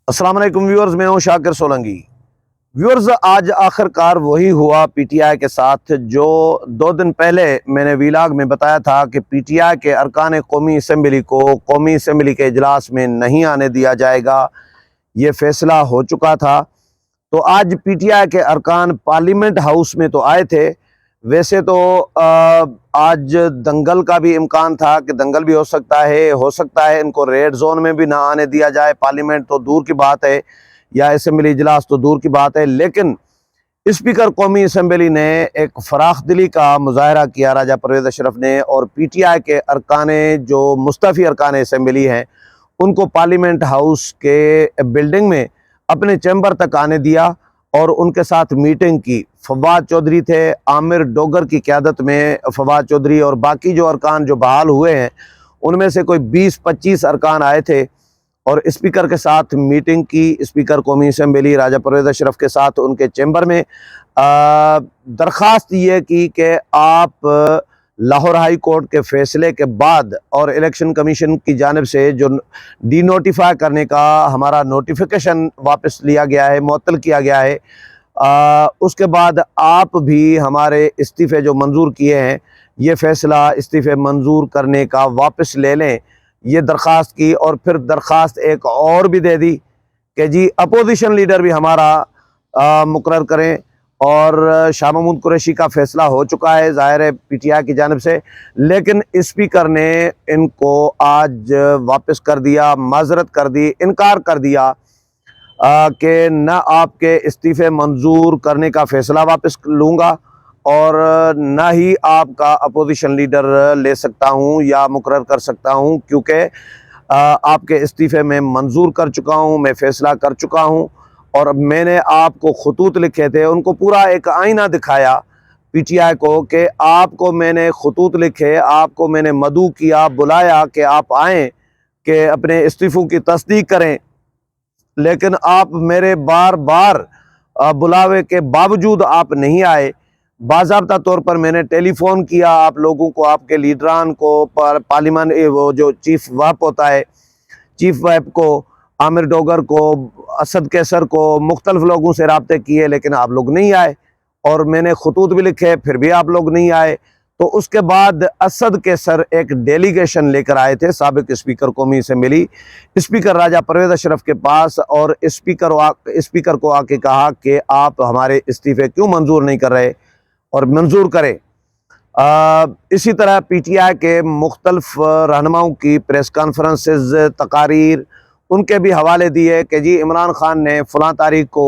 अस्सलाम वालेकुम व्यूअर्स, मैं हूं शाकिर सोलंकी। व्यूअर्स, आज आखिरकार वही हुआ पीटीआई के साथ जो 2 दिन पहले मैंने वीलाग में बताया था कि पीटीआई के अरकान कौमी असम्बली को कौमी असम्बली के इजलास में नहीं आने दिया जाएगा। ये फैसला हो चुका था। तो आज पीटीआई के अरकान पार्लियामेंट हाउस में तो आए थे। वैसे तो आज दंगल का भी इम्कान था कि दंगल भी हो सकता है इनको रेड जोन में भी ना आने दिया जाए। पार्लियामेंट तो दूर की बात है या असम्बली इजलास तो दूर की बात है, लेकिन स्पीकर कौमी असम्बली ने एक फराख दिली का मुजाहरा किया राजा परवेज़ अशरफ ने, और पीटीआई के अरकान जो मुस्तफ़ी अरकान असम्बली हैं उनको पार्लियामेंट हाउस के बिल्डिंग में अपने चैम्बर तक आने दिया और उनके साथ मीटिंग की। फवाद चौधरी थे, आमिर डोगर की क़यादत में फवाद चौधरी और बाकी जो अरकान जो बहाल हुए हैं उनमें से कोई 20-25 अरकान आए थे और स्पीकर के साथ मीटिंग की। स्पीकर कौमी असम्बली राजा परवेज़ अशरफ के साथ उनके चैम्बर में दरख्वास्त ये की कि आप लाहौर हाई कोर्ट के फैसले के बाद और इलेक्शन कमीशन की जानिब से जो डी नोटिफाई करने का हमारा नोटिफिकेशन वापस लिया गया है, मुअत्तल किया गया है, उसके बाद आप भी हमारे इस्तीफ़े जो मंजूर किए हैं ये फ़ैसला इस्तीफ़े मंजूर करने का वापस ले लें, ये दरख्वास्त की। और फिर दरख्वास्त एक और भी दे दी कि जी अपोजिशन लीडर भी हमारा मुकर्रर करें। और शाह महमूद कुरैशी का फ़ैसला हो चुका है ज़ाहिर है पीटीआई की जानिब से, लेकिन स्पीकर ने इनको आज वापस कर दिया, माजरत कर दी, इनकार कर दिया कि न आपके इस्तीफ़े मंजूर करने का फ़ैसला वापस लूँगा और न ही आपका अपोजिशन लीडर ले सकता हूँ या मुकर्रर कर सकता हूँ, क्योंकि आपके इस्तीफ़े में मंजूर कर चुका हूँ, मैं फ़ैसला कर चुका हूँ। और मैंने आपको खतूत लिखे थे, उनको पूरा एक आईना दिखाया पीटीआई को कि आपको मैंने खतूत लिखे, आपको मैंने मदऊ किया, बुलाया कि आप आएँ कि अपने इस्तीफ़ों की तस्दीक करें, लेकिन आप मेरे बार बार बुलावे के बावजूद आप नहीं आए। बाज़ाब्ता तौर पर मैंने टेलीफ़ोन किया आप लोगों को, आपके लीडरान को, पर पार्लियामान वो जो चीफ व्हिप होता है, चीफ व्हिप को, आमिर डोगर को, असद कैसर को, मुख्तलिफ लोगों से राब्ते किए, लेकिन आप लोग नहीं आए। और मैंने खतूत भी लिखे, फिर भी आप लोग नहीं आए। तो उसके बाद असद कैसर एक डेलीगेशन लेकर आए थे साबिक स्पीकर कौमी असम्बली, स्पीकर राजा परवेज़ अशरफ के पास, और स्पीकर को आके कहा कि आप हमारे इस्तीफ़े क्यों मंजूर नहीं कर रहे और मंजूर करें। इसी तरह पीटीआई के मुख्तलिफ रहनुमाओं की प्रेस कॉन्फ्रेंसेस, तकारीर, उनके भी हवाले दिए कि जी इमरान खान ने फ़लाँ तारीख को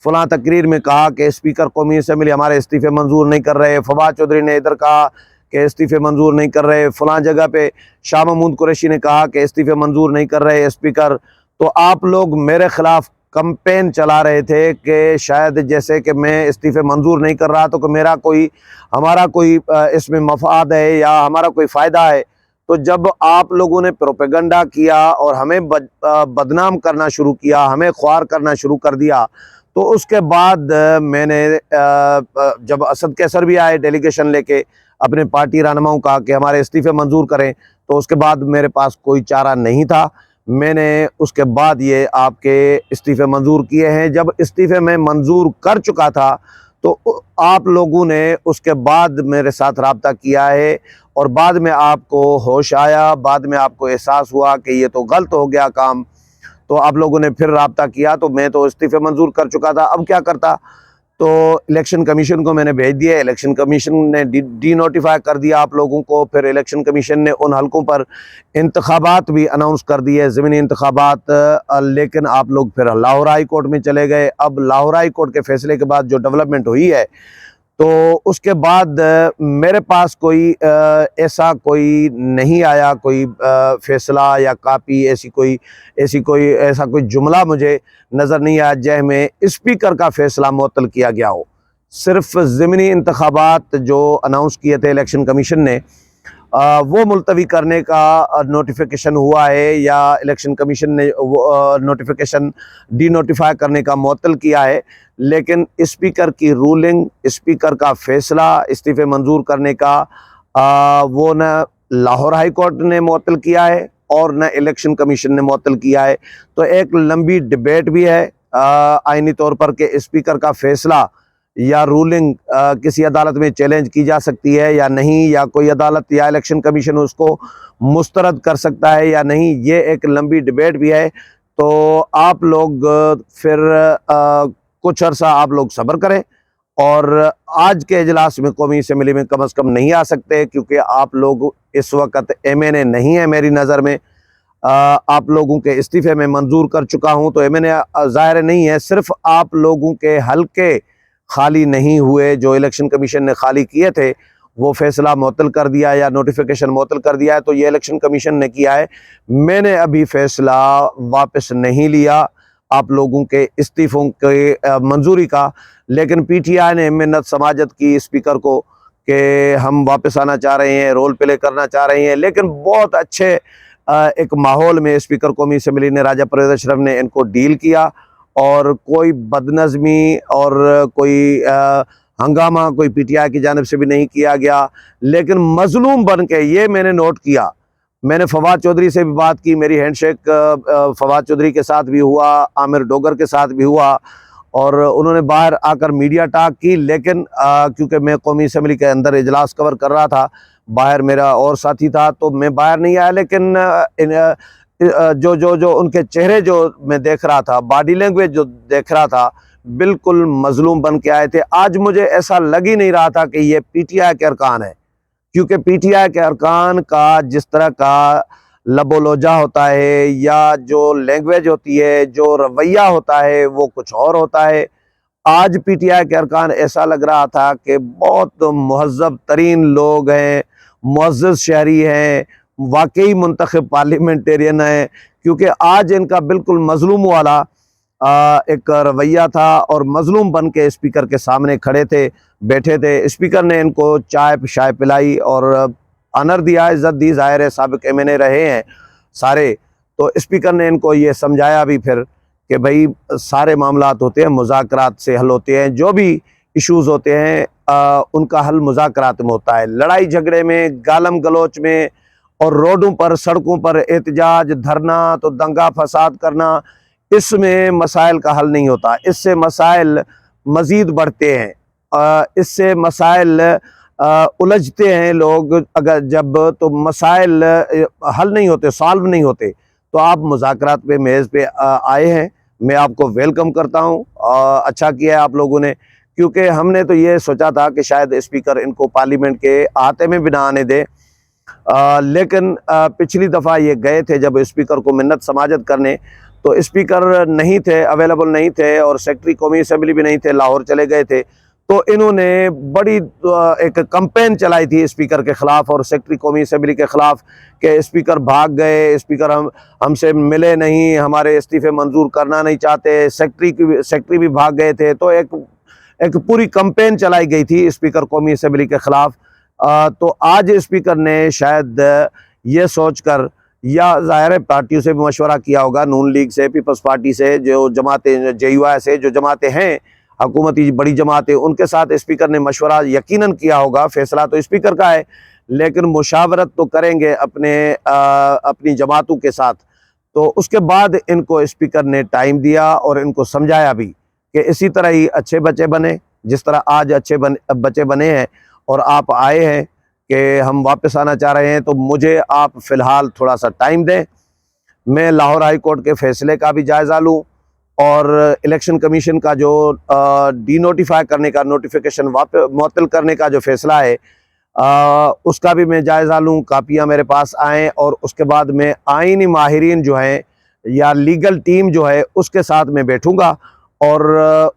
फ़लाँ तकरीर में कहा कि स्पीकर कौमी असम्बली हमारे इस्तीफ़े मंजूर नहीं कर रहे। फवाद चौधरी ने इधर कहा कि इस्तीफ़े मंजूर नहीं कर रहे। फ़लाँ जगह पे शाह महमूद कुरैशी ने कहा कि इस्तीफ़े मंजूर नहीं कर रहे स्पीकर। तो आप लोग मेरे ख़िलाफ़ कैंपेन चला रहे थे कि शायद जैसे कि मैं इस्तीफ़े मंजूर नहीं कर रहा तो कि हमारा कोई इसमें मफाद है या हमारा कोई फ़ायदा है। तो जब आप लोगों ने प्रोपेगंडा किया और हमें बदनाम करना शुरू किया, हमें ख्वार करना शुरू कर दिया, तो उसके बाद मैंने जब असद कैसर भी आए डेलीगेशन लेके अपने पार्टी रहनुमाओं का कि हमारे इस्तीफ़े मंजूर करें, तो उसके बाद मेरे पास कोई चारा नहीं था। मैंने उसके बाद ये आपके इस्तीफ़े मंजूर किए हैं। जब इस्तीफ़े में मंजूर कर चुका था तो आप लोगों ने उसके बाद मेरे साथ रब्ता किया है और बाद में आपको होश आया, बाद में आपको एहसास हुआ कि ये तो गलत हो गया काम, तो आप लोगों ने फिर रब्ता किया। तो मैं तो इस्तीफ़े मंजूर कर चुका था, अब क्या करता। तो इलेक्शन कमीशन को मैंने भेज दिया, इलेक्शन कमीशन ने डी नोटिफाई कर दिया आप लोगों को। फिर इलेक्शन कमीशन ने उन हलकों पर इंतखाबात भी अनाउंस कर दिए, ज़मीनी इंतखाबात, लेकिन आप लोग फिर लाहौर हाई कोर्ट में चले गए। अब लाहौर हाई कोर्ट के फैसले के बाद जो डेवलपमेंट हुई है, तो उसके बाद मेरे पास कोई ऐसा कोई नहीं आया, कोई फैसला या कापी, ऐसा कोई जुमला मुझे नज़र नहीं आया जिसमें स्पीकर का फैसला मुअत्तल किया गया हो। सिर्फ ज़मीनी इंतखाबात जो अनाउंस किए थे इलेक्शन कमीशन ने, वो मुलतवी करने का नोटिफिकेशन हुआ है या इलेक्शन कमीशन ने वो नोटिफिकेशन डी नोटिफाई करने का मुअत्तल किया है, लेकिन स्पीकर की रूलिंग, स्पीकर का फैसला इस्तीफ़े मंजूर करने का वो न लाहौर हाई कोर्ट ने मुअत्तल किया है और न इलेक्शन कमीशन ने मुअत्तल किया है। तो एक लंबी डिबेट भी है आईनी तौर पर कि स्पीकर का फैसला या रूलिंग किसी अदालत में चैलेंज की जा सकती है या नहीं, या कोई अदालत या इलेक्शन कमीशन उसको मुस्तरद कर सकता है या नहीं, ये एक लंबी डिबेट भी है। तो आप लोग फिर कुछ अर्सा आप लोग सब्र करें और आज के इजलास में कौमी असम्बली में कम अज़ कम नहीं आ सकते, क्योंकि आप लोग इस वक्त MNA नहीं है मेरी नज़र में। आप लोगों के इस्तीफ़े में मंजूर कर चुका हूं, तो MNA ज़ाहिर नहीं है, सिर्फ आप लोगों के हल्के खाली नहीं हुए, जो इलेक्शन कमीशन ने खाली किए थे वो फैसला मुअत्तल कर दिया या नोटिफिकेशन मुअत्तल कर दिया है, तो ये इलेक्शन कमीशन ने किया है। मैंने अभी फैसला वापस नहीं लिया आप लोगों के इस्तीफ़ों के मंजूरी का, लेकिन PTI ने मिन्नत समाजत की स्पीकर को कि हम वापस आना चाह रहे हैं, रोल प्ले करना चाह रहे हैं, लेकिन बहुत अच्छे एक माहौल में स्पीकर कौमी असम्बली ने राजा परवेज़ अशरफ ने इनको डील किया और कोई बदनज़मी और कोई हंगामा कोई PTI की जानिब से भी नहीं किया गया। लेकिन मजलूम बन के, ये मैंने नोट किया, मैंने फवाद चौधरी से भी बात की, मेरी हैंडशेक फवाद चौधरी के साथ भी हुआ, आमिर डोगर के साथ भी हुआ और उन्होंने बाहर आकर मीडिया टॉक की, लेकिन क्योंकि मैं कौमी असम्बली के अंदर इजलास कवर कर रहा था, बाहर मेरा और साथी था, तो मैं बाहर नहीं आया। लेकिन जो जो जो उनके चेहरे जो मैं देख रहा था, बॉडी लैंग्वेज जो देख रहा था, बिल्कुल मजलूम बन के आए थे। आज मुझे ऐसा लग ही नहीं रहा था कि ये PTI के अरकान है, क्योंकि PTI के अरकान का जिस तरह का लबोलोजा होता है या जो लैंग्वेज होती है, जो रवैया होता है, वो कुछ और होता है। आज PTI के अरकान ऐसा लग रहा था कि बहुत मुहज़्ज़ब तरीन लोग हैं, मुअज़्ज़ज़ शहरी हैं, वाकई मुंतखब पार्लियामेंटेरियन हैं, क्योंकि आज इनका बिल्कुल मजलूम वाला एक रवैया था और मजलूम बन के स्पीकर के सामने खड़े थे, बैठे थे। स्पीकर ने इनको चाय शाय पिलाई और ऑनर दिया, इज़्ज़त दी। ज़ाहिर है साबिक़ MNA रहे हैं सारे, तो स्पीकर ने इनको ये समझाया भी फिर कि भाई सारे मामलात होते हैं मुज़ाकरात से हल होते हैं, जो भी इश्यूज़ होते हैं उनका हल मुज़ाकरात में होता है। लड़ाई झगड़े में, गालम गलोच में और रोडों पर, सड़कों पर एहतजाज, धरना, तो दंगा फसाद करना, इसमें मसाइल का हल नहीं होता। इससे मसाइल मज़ीद बढ़ते हैं, इससे मसाइल उलझते हैं लोग अगर जब, तो मसाइल हल नहीं होते, सॉल्व नहीं होते। तो आप मुज़ाकरात पे मेज़ पे आए हैं, मैं आपको वेलकम करता हूँ। अच्छा किया है आप लोगों ने, क्योंकि हमने तो ये सोचा था कि शायद स्पीकर इनको पार्लियामेंट के अहाते में भी ना आने दे, लेकिन पिछली दफ़ा ये गए थे जब स्पीकर को मिन्नत समाजत करने, तो स्पीकर नहीं थे, अवेलेबल नहीं थे और सेक्रेटरी कौमी असम्बली भी नहीं थे, लाहौर चले गए थे। तो इन्होंने बड़ी एक कैंपेन चलाई थी स्पीकर के ख़िलाफ़ और सेक्रेटरी कौमी असम्बली के ख़िलाफ़ कि स्पीकर भाग गए, स्पीकर हमसे मिले नहीं, हमारे इस्तीफ़े मंजूर करना नहीं चाहते, सेक्रेटरी भी भाग गए थे। तो एक पूरी कैंपेन चलाई गई थी स्पीकर कौमी असम्बली के ख़िलाफ़। तो आज स्पीकर ने शायद ये सोचकर, या ज़ाहिर पार्टियों से भी मशवरा किया होगा, नून लीग से, पीपल्स पार्टी से, जो जमातें JUI से, जो जमातें हैं हुकूमती बड़ी जमातें, उनके साथ स्पीकर ने मशवरा यकीनन किया होगा। फैसला तो स्पीकर का है, लेकिन मुशावरत तो करेंगे अपनी जमातों के साथ। तो उसके बाद इनको स्पीकर ने टाइम दिया और इनको समझाया भी कि इसी तरह ही अच्छे बच्चे बने, जिस तरह आज अच्छे बच्चे बने हैं और आप आए हैं कि हम वापस आना चाह रहे हैं, तो मुझे आप फ़िलहाल थोड़ा सा टाइम दें, मैं लाहौर हाई कोर्ट के फ़ैसले का भी जायज़ा लूँ और इलेक्शन कमीशन का जो डीनोटिफाई करने का, नोटिफिकेशन वापस मुअत्तल करने का जो फ़ैसला है, उसका भी मैं जायज़ा लूँ, कापियाँ मेरे पास आएँ और उसके बाद मैं आईनी माहिरीन जो हैं या लीगल टीम जो है उसके साथ मैं बैठूँगा और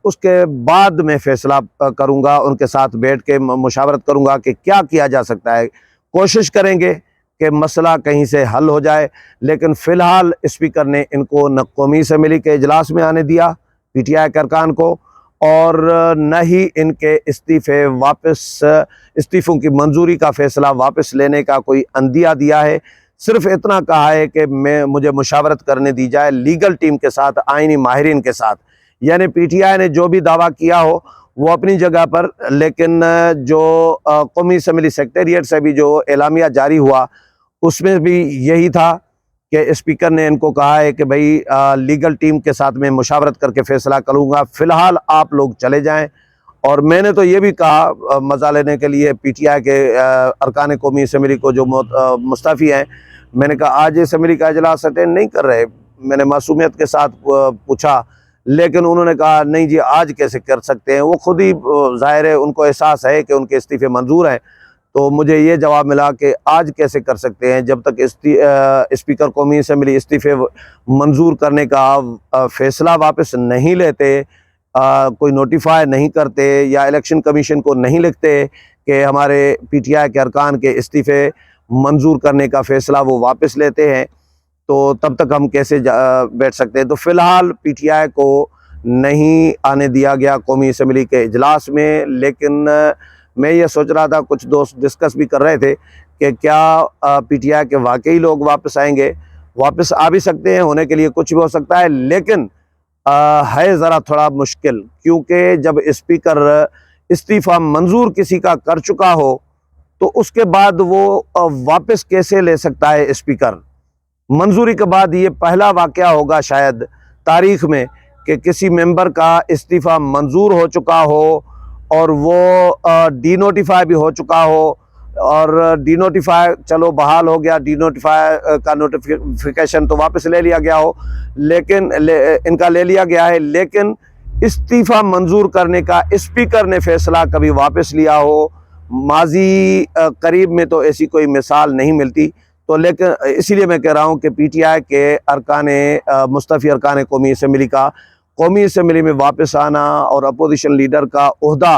उसके बाद मैं फ़ैसला करूँगा, उनके साथ बैठ के मुशावरत करूँगा कि क्या किया जा सकता है। कोशिश करेंगे कि मसला कहीं से हल हो जाए, लेकिन फ़िलहाल स्पीकर ने इनको न कौमी असम्बली के इजलास में आने दिया PTI के अरकान को, और न ही इनके इस्तीफ़ों की मंजूरी का फ़ैसला वापस लेने का कोई अंदिया दिया है। सिर्फ इतना कहा है कि मुझे मुशावरत करने दी जाए लीगल टीम के साथ, आईनी माहिरीन के साथ। यानी PTI ने जो भी दावा किया हो वो अपनी जगह पर, लेकिन जो कौमी असम्बली सेक्रेटेरिएट से भी जो एलामिया जारी हुआ उसमें भी यही था कि स्पीकर ने इनको कहा है कि भाई लीगल टीम के साथ में मुशावरत करके फ़ैसला करूँगा, फ़िलहाल आप लोग चले जाएं। और मैंने तो ये भी कहा मज़ा लेने के लिए पीटीआई के अरकान कौमी असम्बली को जो मुस्तफ़ी हैं, मैंने कहा आज असम्बली का इजलास अटेंड नहीं कर रहे। मैंने मासूमियत के साथ पूछा, लेकिन उन्होंने कहा नहीं जी आज कैसे कर सकते हैं। वो खुद ही ज़ाहिर है उनको एहसास है कि उनके इस्तीफ़े मंजूर हैं। तो मुझे ये जवाब मिला कि आज कैसे कर सकते हैं, जब तक स्पीकर कौमी असम्बली इस्तीफ़े मंजूर करने का फ़ैसला वापस नहीं लेते, कोई नोटिफाई नहीं करते या इलेक्शन कमीशन को नहीं लिखते कि हमारे पीटीआई के अरकान के इस्तीफ़े मंजूर करने का फ़ैसला वो वापस लेते हैं, तो तब तक हम कैसे बैठ सकते हैं। तो फ़िलहाल पीटीआई को नहीं आने दिया गया कौमी असम्बली के इजलास में। लेकिन मैं ये सोच रहा था, कुछ दोस्त डिस्कस भी कर रहे थे कि क्या पीटीआई के वाकई लोग वापस आएंगे। वापस आ भी सकते हैं, होने के लिए कुछ भी हो सकता है, लेकिन है ज़रा थोड़ा मुश्किल, क्योंकि जब स्पीकर इस्तीफ़ा मंजूर किसी का कर चुका हो तो उसके बाद वो वापस कैसे ले सकता है स्पीकर। मंजूरी के बाद ये पहला वाक़या होगा शायद तारीख़ में कि किसी मेंबर का इस्तीफ़ा मंजूर हो चुका हो और वो डीनोटिफाई भी हो चुका हो, और डीनोटिफाई चलो बहाल हो गया, डीनोटिफाई का नोटिफिकेशन तो वापस ले लिया गया हो, लेकिन इनका ले लिया गया है, लेकिन इस्तीफ़ा मंजूर करने का स्पीकर ने फ़ैसला कभी वापस लिया हो माजी करीब में तो ऐसी कोई मिसाल नहीं मिलती। तो लेकिन इसीलिए मैं कह रहा हूँ कि पीटीआई के मुस्तफ़ी अरकान कौमी असम्बली का कौमी असम्बली में वापस आना और अपोजिशन लीडर का ओहदा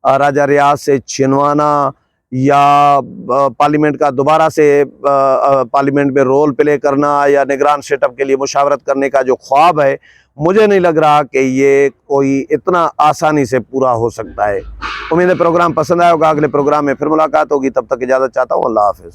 राजा रियाज से छिनवाना या पार्लियामेंट का दोबारा से पार्लियामेंट में रोल प्ले करना या निगरान सेटअप के लिए मुशावरत करने का जो ख्वाब है, मुझे नहीं लग रहा कि ये कोई इतना आसानी से पूरा हो सकता है। उम्मीद है प्रोग्राम पसंद आया होगा। अगले प्रोग्राम में फिर मुलाकात होगी, तब तक इजाज़त चाहता हूँ। अल्लाह हाफ़िज़।